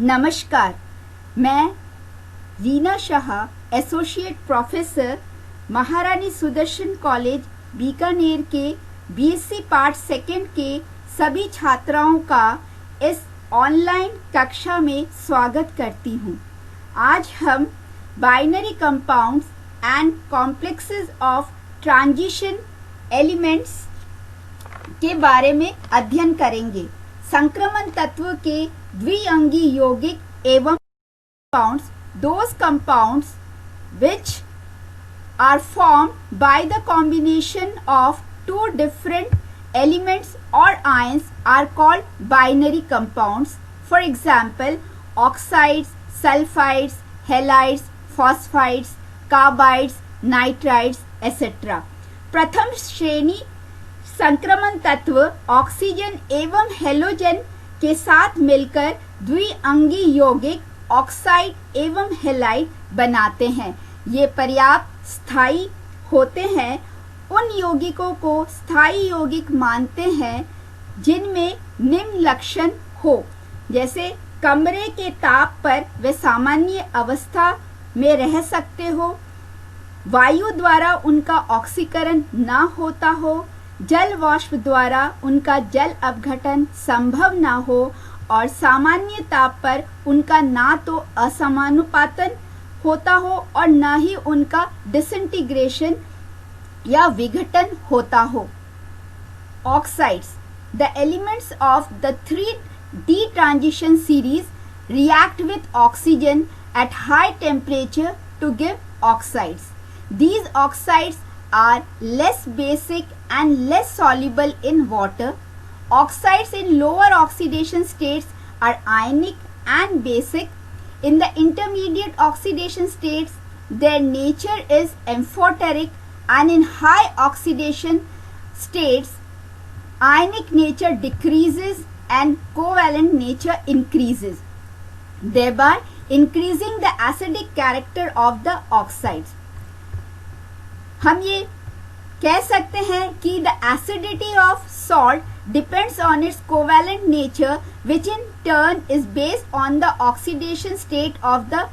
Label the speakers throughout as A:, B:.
A: नमस्कार, मैं Reena Shah, associate professor, महारानी सुदर्शन कॉलेज बीकानेर के बीएससी पार्ट सेकंड के सभी छात्राओं का इस ऑनलाइन कक्षा में स्वागत करती हूँ। आज हम binary compounds and complexes of transition elements के बारे में अध्ययन करेंगे। संक्रमण तत्व के द्विअंगी यौगिक एवं compounds, those compounds which are formed by the combination of two different elements or ions are called binary compounds. For example, oxides, sulfides, halides, phosphides, carbides, nitrides, etc. प्रथम श्रेणी संक्रमण तत्व ऑक्सीजन एवं हेलोजन के साथ मिलकर द्विअंगी यौगिक ऑक्साइड एवं हेलाइड बनाते हैं। ये पर्याप्त स्थायी होते हैं। उन यौगिकों को स्थायी यौगिक मानते हैं जिनमें निम्न लक्षण हो, जैसे कमरे के ताप पर वे सामान्य अवस्था में रह सकते हो, वायु द्वारा उनका ऑक्सीकरण न होता हो, जल वाष्प द्वारा उनका जल अपघटन संभव ना हो और सामान्य ताप पर उनका ना तो असमानुपातन होता हो और न ही उनका डिसइंटीग्रेशन या विघटन होता हो। Oxides, the elements of the 3D transition series react with oxygen at high temperature to give oxides. These oxides are less basic and less soluble in water. Oxides in lower oxidation states are ionic and basic. In the intermediate oxidation states, their nature is amphoteric, and in high oxidation states, ionic nature decreases and covalent nature increases, thereby increasing the acidic character of the oxides. हम ये कह सकते हैं कि the acidity of salt depends on its covalent nature, which in turn is based on the oxidation state of the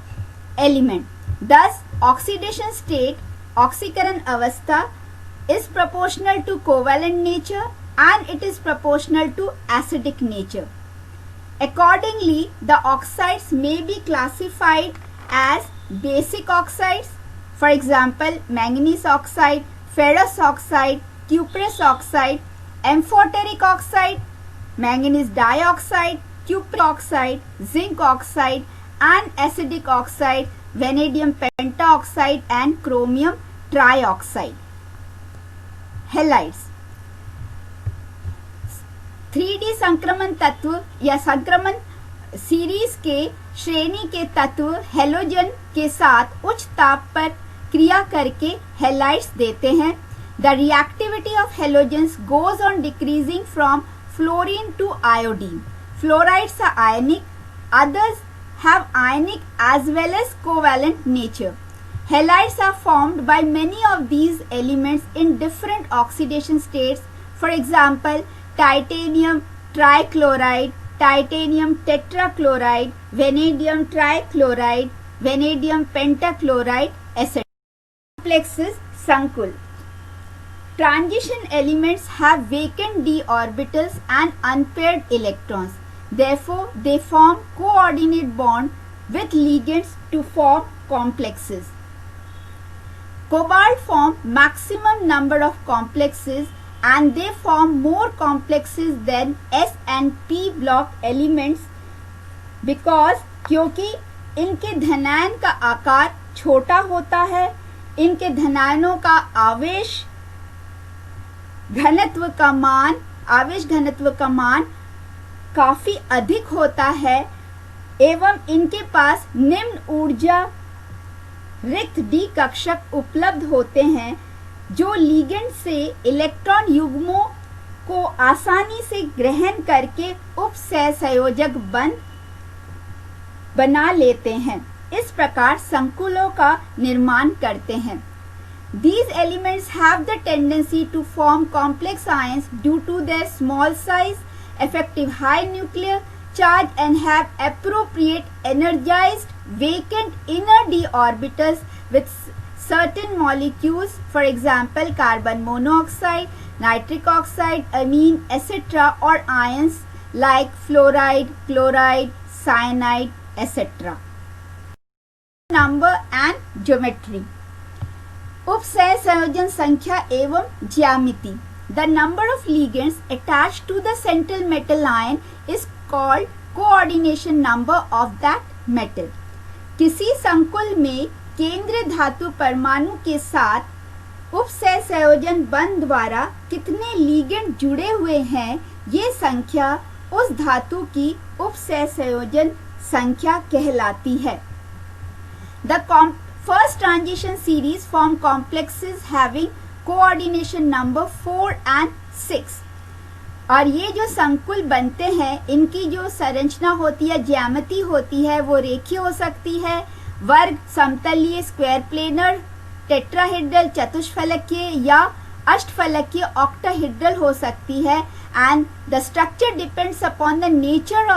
A: element. Thus, oxidation state, ऑक्सीकरण अवस्था, is proportional to covalent nature and it is proportional to acidic nature. Accordingly, the oxides may be classified as basic oxides. For example, manganese oxide, ferrous oxide, cuprous oxide, amphoteric oxide, manganese dioxide, cupric oxide, zinc oxide, and acidic oxide, vanadium pentaoxide and chromium trioxide. Halides, 3D संक्रमण तत्व या संक्रमण series के श्रेणी के तत्व halogen के साथ उच्च ताप पर क्रिया करके हेलाइड्स देते हैं। The reactivity of halogens goes on decreasing from fluorine to iodine. Fluorides are ionic, others have ionic as well as covalent nature. Halides are formed by many of these elements in different oxidation states. For example, titanium trichloride, titanium tetrachloride, vanadium trichloride, vanadium pentachloride, etc. Complexes Sankul. Transition elements have vacant d orbitals and unpaired electrons. Therefore, they form coordinate bond with ligands to form complexes. Cobalt form maximum number of complexes and they form more complexes than S and P block elements because क्योंकि इनके धनायन का आकार छोटा होता है, इनके धनायनों का आवेश घनत्व का मान काफी अधिक होता है एवं इनके पास निम्न ऊर्जा रिक्त डी कक्षक उपलब्ध होते हैं जो लिगेंड से इलेक्ट्रॉन युग्मों को आसानी से ग्रहण करके उपसहसंयोजक बना लेते हैं। इस प्रकार संकुलों का निर्माण करते हैं। These elements have the tendency to form complex ions due to their small size, effective high nuclear charged and have appropriate energized vacant inner d orbitals with certain molecules, for example carbon monoxide, nitric oxide, amine, etc., or ions like fluoride, chloride, cyanide, etc. Number and geometry. उपसह संयोजन संख्या एवं ज्यामिति. The number of ligands attached to the central metal ion is called coordination number of that metal. किसी संकुल में केंद्र धातु परमाणु के साथ उपसह संयोजन बंध द्वारा कितने लिगेंड जुड़े हुए हैं, ये संख्या उस धातु की उपसह संयोजन संख्या कहलाती है. The first transition series form complexes having coordination number 4 and 6. और ये जो संकुल बनते हैं, इनकी जो संरचना होती है, ज्यामिति होती है, वो रेखीय हो सकती है, वर्ग, समतलीय, स्क्वायर प्लेनर, टेट्राहेड्रल, चतुष्फलकीय या अष्टफलकीय, ऑक्टाहेड्रल हो सकती है. And the structure depends upon the nature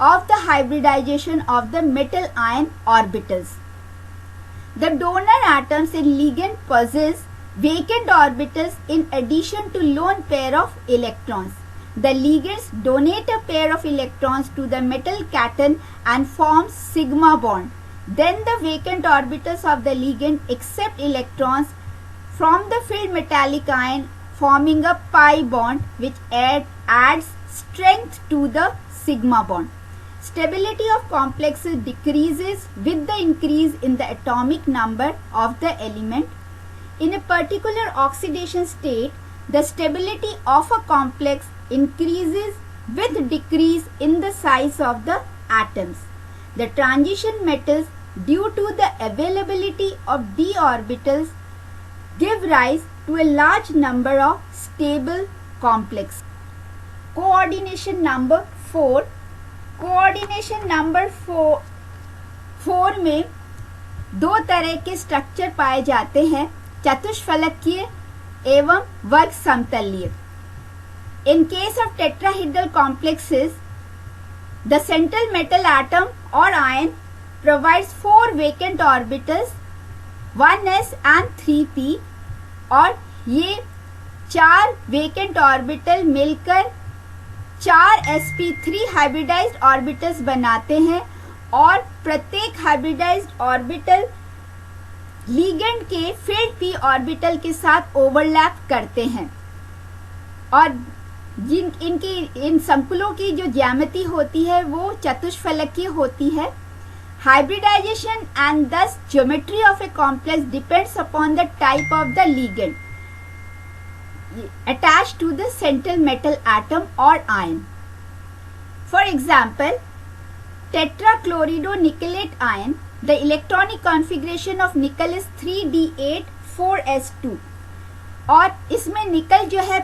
A: of the hybridisation of the metal ion orbitals. The donor atoms in ligand possess vacant orbitals in addition to lone pair of electrons. The ligands donate a pair of electrons to the metal cation and form sigma bond. Then the vacant orbitals of the ligand accept electrons from the filled metallic ion, forming a pi bond which adds strength to the sigma bond. Stability of complexes decreases with the increase in the atomic number of the element. In a particular oxidation state, the stability of a complex increases with decrease in the size of the atoms. The transition metals, due to the availability of d orbitals, give rise to a large number of stable complexes. Coordination number 4. Coordination number 4 में दो तरह के structure पाए जाते हैं, चतुष्फलकीय एवं वर्ग समतलीय. In case of tetrahedral complexes, the central metal atom और ion provides 4 vacant orbitals 1s and 3p, और ये 4 वेकेंट ऑर्बिटल मिलकर 4 sp3 हाइब्रिडाइज्ड ऑर्बिटल्स बनाते हैं, और प्रत्येक हाइब्रिडाइज्ड ऑर्बिटल लिगेंड के फिल्ड p ऑर्बिटल के साथ ओवरलैप करते हैं. और इन संकुलों की जो ज्यामिति होती है वो चतुष्फलकीय होती है. हाइब्रिडाइजेशन एंड दस geometry of a complex depends upon the type of the ligand attached to the central metal atom or ion. For example, tetrachloridonickelate ion, the electronic configuration of nickel is 3d8 4s2, और इसमें निकल जो है